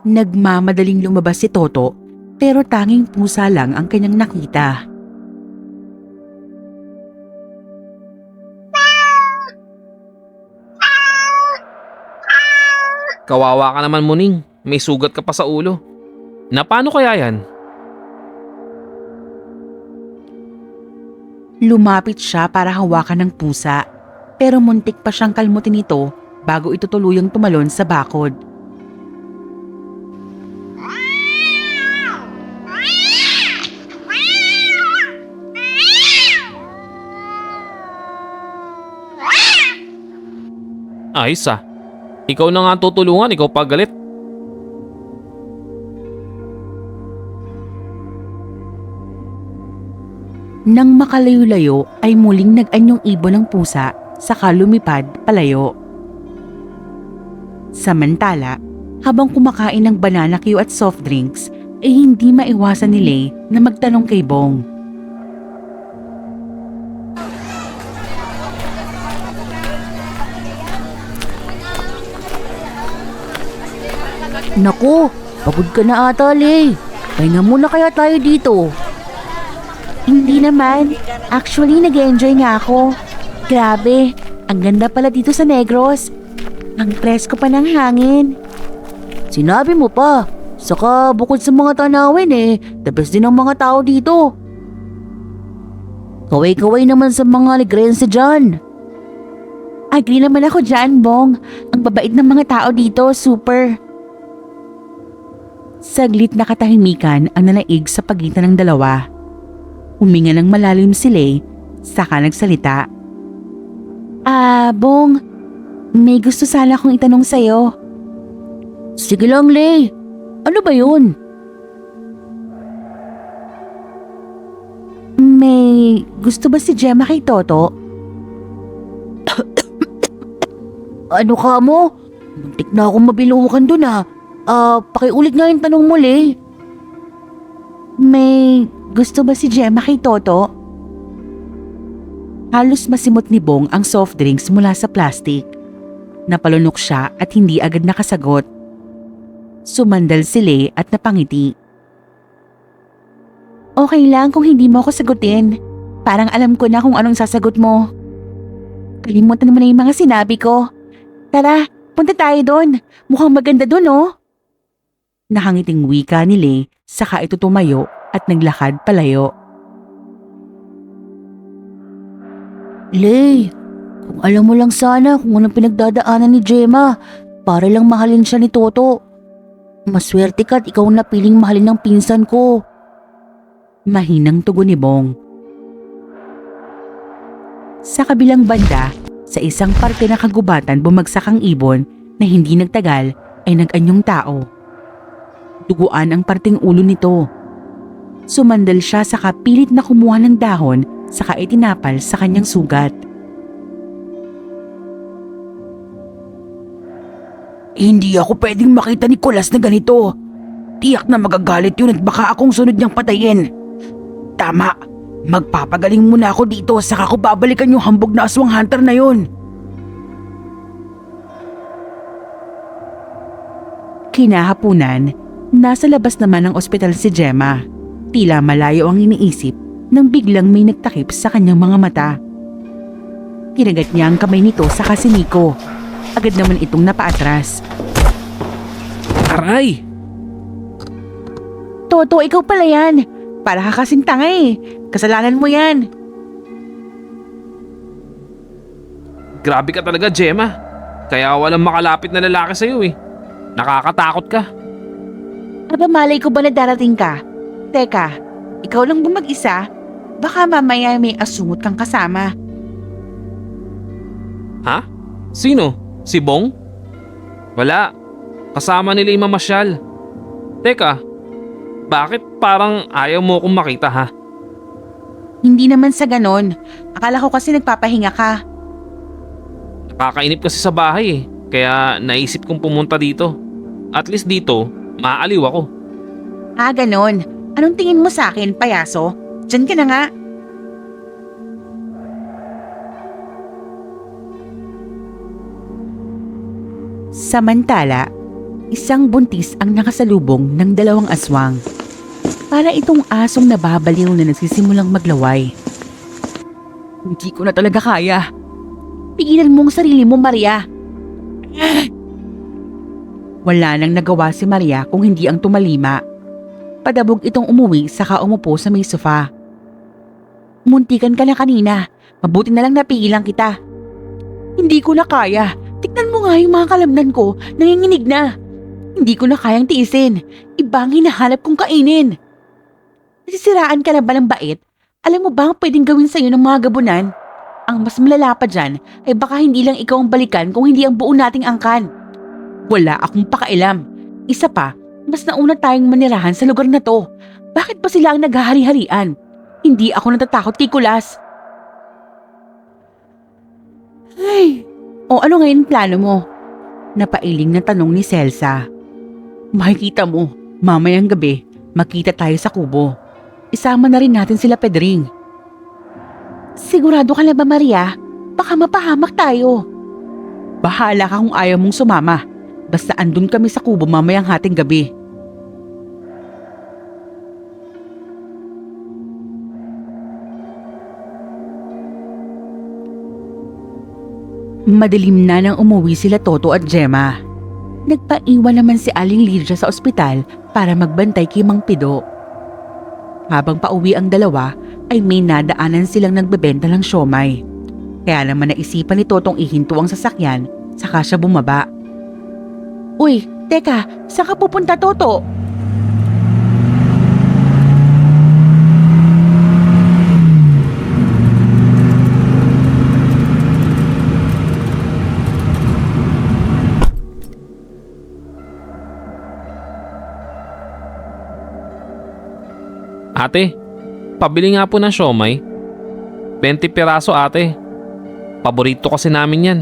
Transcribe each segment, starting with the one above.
Nagmamadaling lumabas si Toto pero tanging pusa lang ang kanyang nakita. Kawawa ka naman, Muning. May sugat ka pa sa ulo. Na paano kaya yan? Lumapit siya para hawakan ng pusa pero muntik pa siyang kalmutin ito bago ito tuluyang tumalon sa bakod. Ayos ah. Ikaw na nga tutulungan, ikaw pa galit. Nang makalayo-layo ay muling nag-anyong ibon ng pusa saka lumipad palayo. Samantala, habang kumakain ng banana Q at soft drinks, ay hindi maiwasan ni Lay na magtanong kay Bong. Naku, pagod ka na ata, Lay. Pahinga muna kaya tayo dito. Hindi naman. Actually, nag-enjoy nga ako. Grabe, ang ganda pala dito sa Negros. Ang presko pa ng hangin. Sinabi mo pa. Saka bukod sa mga tanawin the best din ang mga tao dito. Kaway-kaway naman sa mga ligrense dyan. Agree naman ako dyan, Bong. Ang babait ng mga tao dito, super. Saglit na katahimikan ang nanaig sa pagitan ng dalawa. Huminga ng malalim si Lay, saka nagsalita. Bong, may gusto sana akong itanong sa'yo. Sige lang, Lay. Ano ba yun? May gusto ba si Gemma kay Toto? Ano ka mo? Muntik na akong mabilukan dun pakiulit nga yung tanong mo, Lay. May gusto ba si Gemma kay Toto? Halos masimot ni Bong ang soft drinks mula sa plastic. Napalunok siya at hindi agad nakasagot. Sumandal si Lay at napangiti. Okay lang kung hindi mo ako sagutin. Parang alam ko na kung anong sasagot mo. Kalimutan mo na yung mga sinabi ko. Tara, punta tayo doon. Mukhang maganda doon, oh. Nakangiting wika ni Lay, saka ito tumayo at naglakad palayo. Lay, kung alam mo lang sana kung anong pinagdadaanan ni Gemma para lang mahalin siya ni Toto. Maswerte ka't ikaw ang napiling mahalin ng pinsan ko. Mahinang tugon ni Bong. Sa kabilang banda, sa isang parte ng kagubatan bumagsak ang ibon na hindi nagtagal ay nag-anyong tao. Duguan ang parting ulo nito. Sumandal siya sa kapilit na kumuha ng dahon saka itinapal sa kanyang sugat. Hindi ako pwedeng makita ni Nicolas na ganito. Tiyak na magagalit yun at baka akong sunod niyang patayin. Tama, magpapagaling muna ako dito saka ko babalikan yung hambog na aswang hunter na yun. Kinahapunan, nasa labas naman ng ospital si Gemma. Tila malayo ang iniisip nang biglang may nagtakip sa kanyang mga mata. Kinagat niya ang kamay nito sa kasiniko. Agad naman itong napaatras. Aray! Toto, ikaw pala yan. Para ka kasing tanga eh. Kasalanan mo yan. Grabe ka talaga, Gemma. Kaya walang makalapit na lalaki sa'yo eh. Nakakatakot ka. Aba malay ko ba na darating ka? Teka, ikaw lang ba mag-isa? Baka mamaya may asungot kang kasama. Ha? Sino? Si Bong? Wala. Kasama nila yung mamasyal. Teka, bakit parang ayaw mo akong makita ha? Hindi naman sa ganon. Akala ko kasi nagpapahinga ka. Nakakainip kasi sa bahay eh. Kaya naisip kong pumunta dito. At least dito, maaaliw ako. Ganon. Anong tingin mo sa akin, payaso? Diyan ka na nga. Samantala, Isang buntis ang nakasalubong ng dalawang aswang. Para itong asong nababaliw na nagsisimulang maglaway. Hindi ko na talaga kaya. Pigilan mo ang sarili mo, Maria. Wala nang nagawa si Maria kung hindi ang tumalima. Padabog itong umuwi saka umupo sa may sofa. Muntikan ka na kanina. Mabuti na lang napigilan kita. Hindi ko na kaya. Tignan mo nga yung mga kalamnan ko. Nanginginig na. Hindi ko na kayang tiisin. Iba ang hinahanap kong kainin. Nasisiraan ka na ba ng bait? Alam mo ba ang pwedeng gawin sa'yo ng mga gabunan? Ang mas malala pa dyan ay baka hindi lang ikaw ang balikan kung hindi ang buo nating angkan. Wala akong pakailam. Isa pa, mas nauna tayong manirahan sa lugar na to. Bakit pa sila ang naghahari-harian? Hindi ako natatakot kay Kulas. Ay, o ano ngayon plano mo? Napailing na tanong ni Celsa. Makikita mo, mamayang gabi, makita tayo sa kubo. Isama na rin natin sila Pedring. Sigurado ka na ba, Maria? Baka mapahamak tayo. Bahala ka kung ayaw mong sumama. Basta andun kami sa kubo mamayang hating gabi. Madilim na nang umuwi sila Toto at Gemma. Nagpaiwan naman si Aling Lydia sa ospital para magbantay kay Mang Pido. Habang pauwi ang dalawa ay may nadaanan silang nagbebenta ng siomay. Kaya naman naisipan ni Totong ihinto ang sasakyan saka siya bumaba. Uy, teka, saan ka pupunta, Toto? Ate, pabili nga po ng siomay. 20 piraso ate. Paborito kasi namin yan.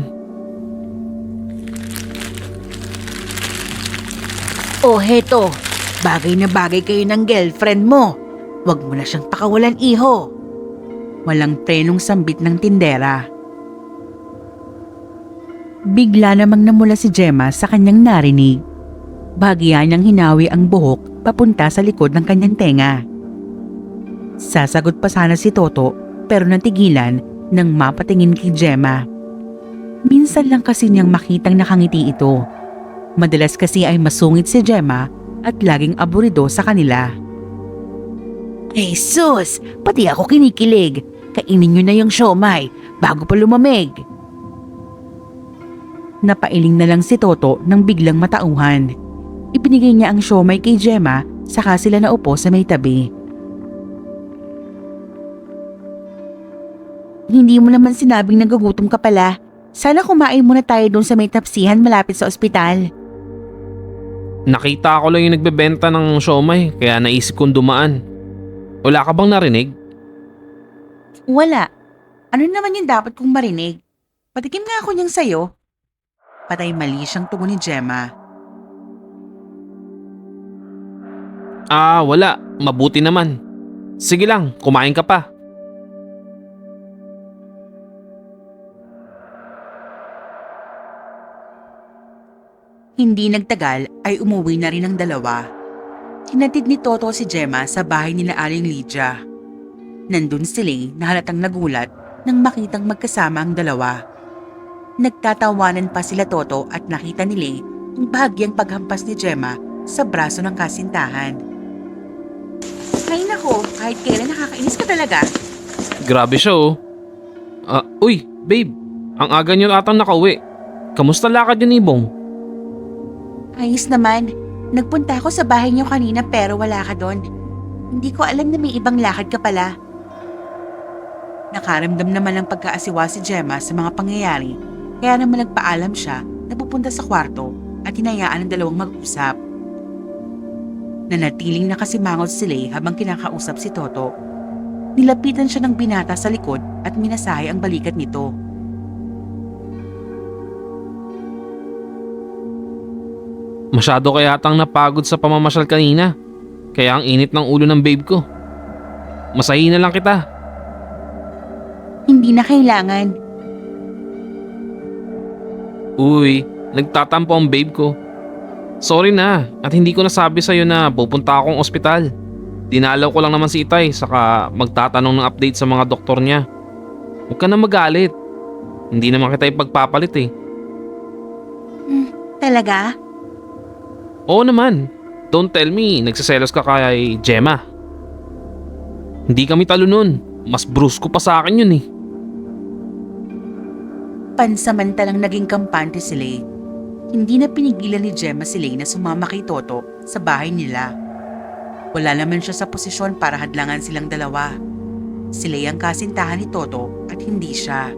Oh, heto. Bagay na bagay kayo ng girlfriend mo. Huwag mo na siyang pakawalan, iho. Walang prenong sambit ng tindera. Bigla namang namula si Gemma sa kanyang narinig. Bahagya niyang hinawi ang buhok papunta sa likod ng kanyang tenga. Sasagot pa sana si Toto pero natigilan nang mapatingin kay Gemma. Minsan lang kasi niyang makitang nakangiti ito. Madalas kasi ay masungit si Gemma at laging aburido sa kanila. Jesus! Pati ako kinikilig. Kainin niyo na yung siomay bago pa lumamig. Napailing na lang si Toto nang biglang matauhan. Ibinigay niya ang siomay kay Gemma saka sila naupo sa may tabi. Hindi mo naman sinabing nagugutom ka pala. Sana kumain muna tayo doon sa may tapsihan malapit sa ospital. Nakita ko lang yung nagbebenta ng siomay kaya naisip kong dumaan. Wala ka bang narinig? Wala. Ano naman yung dapat kong marinig? Patikim nga ako niyang sayo. Patay mali siyang tugon ni Gemma. Wala. Mabuti naman. Sige lang, kumain ka pa. Hindi nagtagal ay umuwi na rin ang dalawa. Hinatid ni Toto si Gemma sa bahay nila Aling Lydia. Nandun si Lay na halatang nagulat nang makitang magkasama ang dalawa. Nagtatawanan pa sila Toto at nakita ni Lay ang bahagyang paghampas ni Gemma sa braso ng kasintahan. Ay nako, kahit kailan nakakainis ka talaga. Grabe siya oh. Uy, babe. Ang aga niyo atang nakauwi. Kamusta lakad yun, Ibong? Ayos naman. Nagpunta ako sa bahay niyo kanina pero wala ka doon. Hindi ko alam na may ibang lakad ka pala. Nakaramdam naman ng pagkaasiwa si Gemma sa mga pangyayari kaya naman nagpaalam siya na pupunta sa kwarto at hinayaan ang dalawang mag-usap. Nanatiling nakasimangot si Lay habang kinakausap si Toto. Nilapitan siya ng binata sa likod at minasahe ang balikat nito. Masyado kaya atang napagod sa pamamasyal kanina. Kaya ang init ng ulo ng babe ko. Masahin na lang kita. Hindi na kailangan. Uy, nagtatampo ang babe ko. Sorry na at hindi ko nasabi sa'yo na pupunta akong ospital. Dinalaw ko lang naman si Itay saka magtatanong ng update sa mga doktor niya. Huwag ka na magalit. Hindi naman kita ipagpapalit eh. Talaga? Oo naman. Don't tell me nagsiselos ka kay Gemma. Hindi kami talo nun. Mas brusko pa sa akin yun eh. Pansamantalang naging kampante si Lay. Hindi na pinigilan ni Gemma si Lay na sumama kay Toto sa bahay nila. Wala naman siya sa posisyon para hadlangan silang dalawa. Si Lay ang kasintahan ni Toto at hindi siya.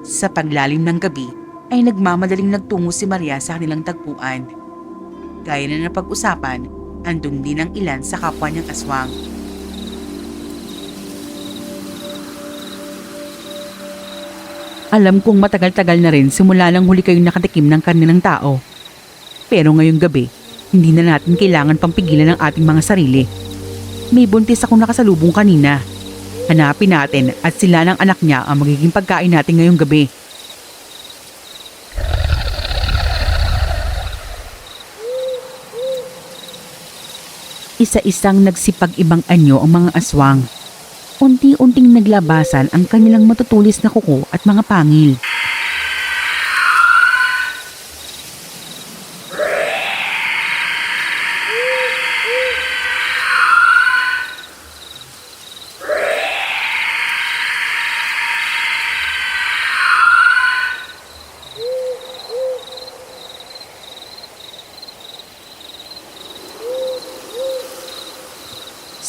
Sa paglalim ng gabi ay nagmamadaling nagtungo si Maria sa kanilang tagpuan. Gaya na napag-usapan, andun din ang ilan sa kapwa niyang aswang. Alam kong matagal-tagal na rin simula nang huli kayong nakatikim ng karne ng tao. Pero ngayong gabi, hindi na natin kailangan pang pigilan ang ating mga sarili. May buntis akong nakasalubong kanina. Hanapin natin at sila ng anak niya ang magiging pagkain natin ngayong gabi. Isa-isang nagsipag-ibang anyo ang mga aswang. Unti-unting naglabasan ang kanilang matutulis na kuko at mga pangil.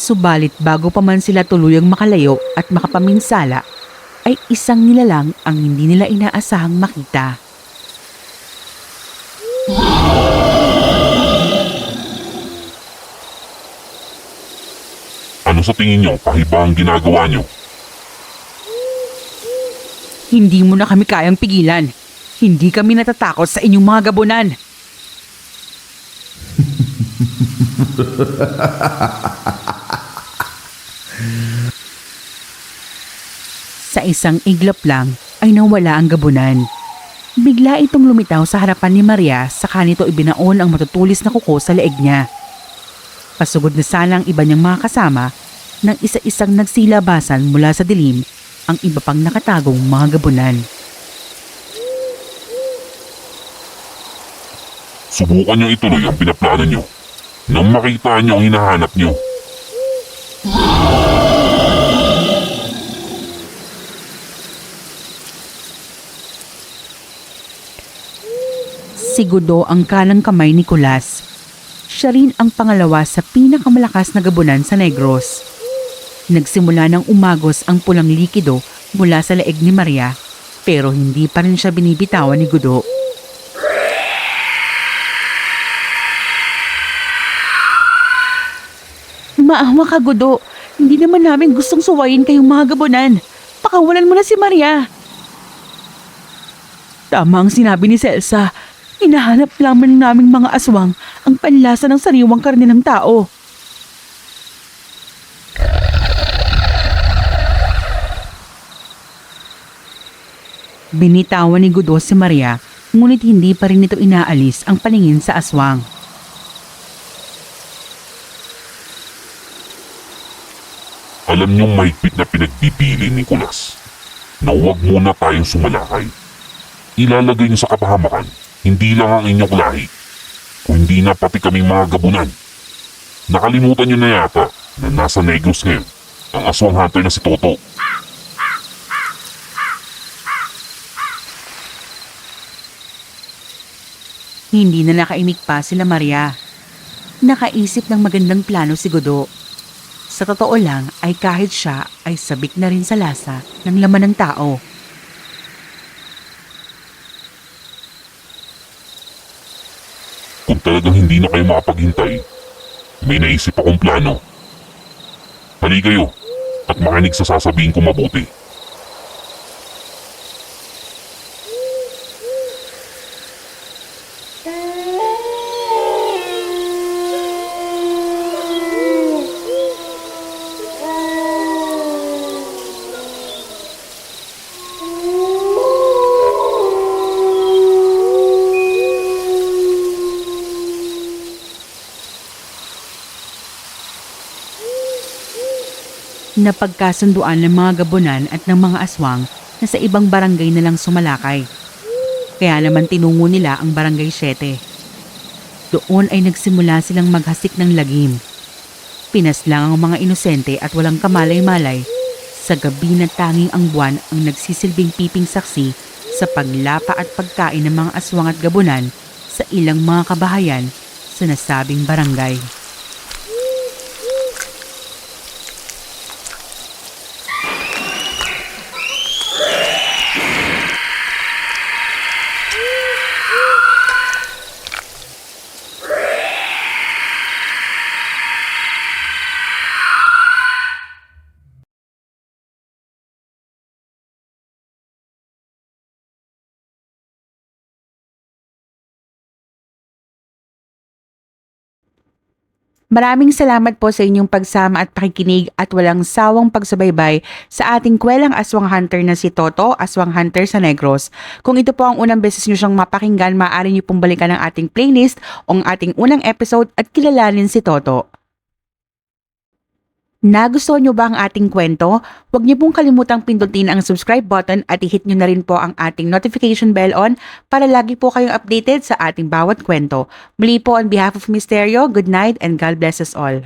Subalit bago pa man sila tuluyang makalayo at makapaminsala, ay isang nilalang ang hindi nila inaasahang makita. Ano sa tingin niyo? Pahiba ang ginagawa niyo? Hindi mo na kami kayang pigilan. Hindi kami natatakot sa inyong mga gabunan. Sa isang iglap lang ay nawala ang gabunan. Bigla itong lumitaw sa harapan ni Maria saka nito ibinaon ang matutulis na kuko sa leeg niya. Pasugod na sana ang iba niyang mga kasama nang isa-isang nagsilabasan mula sa dilim ang iba pang nakatagong mga gabunan. Subukan niyo ituloy ang pinaplano niyo. Nang makita niyo ang hinahanap niyo. Si Gudo ang kanang kamay ni Kulas. Siya rin ang pangalawa sa pinakamalakas na gabunan sa Negros. Nagsimula ng umagos ang pulang likido mula sa leeg ni Maria pero hindi pa rin siya binibitawan ni Gudo. Maawa ka, Gudo. Hindi naman namin gustong suwayin kayong mga gabunan. Pakawalan mo na si Maria. Tama ang sinabi ni Celsa. Hinahanap lamang naming mga aswang ang panlasa ng sariwang karne ng tao. Binitawan ni Gudo si Maria, ngunit hindi pa rin ito inaalis ang paningin sa aswang. Alam niyong mahigpit na pinagpipili ni Kulas na huwag muna tayong sumalakay. Ilalagay niyo sa kapahamakan, hindi lang ang inyong lahi, kundi na pati kaming mga gabunan. Nakalimutan niyo na yata na nasa Negros ngayon ang aswang hunter na si Toto. Hindi na nakaimik pa sila Maria. Nakaisip ng magandang plano si Gudo. Sa totoo lang ay kahit siya ay sabik na rin sa lasa ng laman ng tao. Kung talagang hindi na kayo makapaghintay, may naisip akong plano. Hali kayo at makinig sa sasabihin ko mabuti. Napagkasunduan ng mga gabunan at ng mga aswang na sa ibang barangay na lang sumalakay. Kaya naman tinungo nila ang barangay 7. Doon ay nagsimula silang maghasik ng lagim. Pinaslang ang mga inosente at walang kamalay-malay sa gabi na tanging ang buwan ang nagsisilbing piping saksi sa paglapa at pagkain ng mga aswang at gabunan sa ilang mga kabahayan sa nasabing barangay. Maraming salamat po sa inyong pagsama at pakikinig at walang sawang pagsubaybay sa ating kwelang aswang hunter na si Toto, Aswang Hunter sa Negros. Kung ito po ang unang beses nyo siyang mapakinggan, maaari nyo pong balikan ang ating playlist o ang ating unang episode at kilalanin si Toto. Nagustuhan nyo ba ang ating kwento? Huwag nyo pong kalimutang pindutin ang subscribe button at i-hit nyo na rin po ang ating notification bell on para lagi po kayong updated sa ating bawat kwento. Muli po on behalf of Mysterio, good night and God bless us all.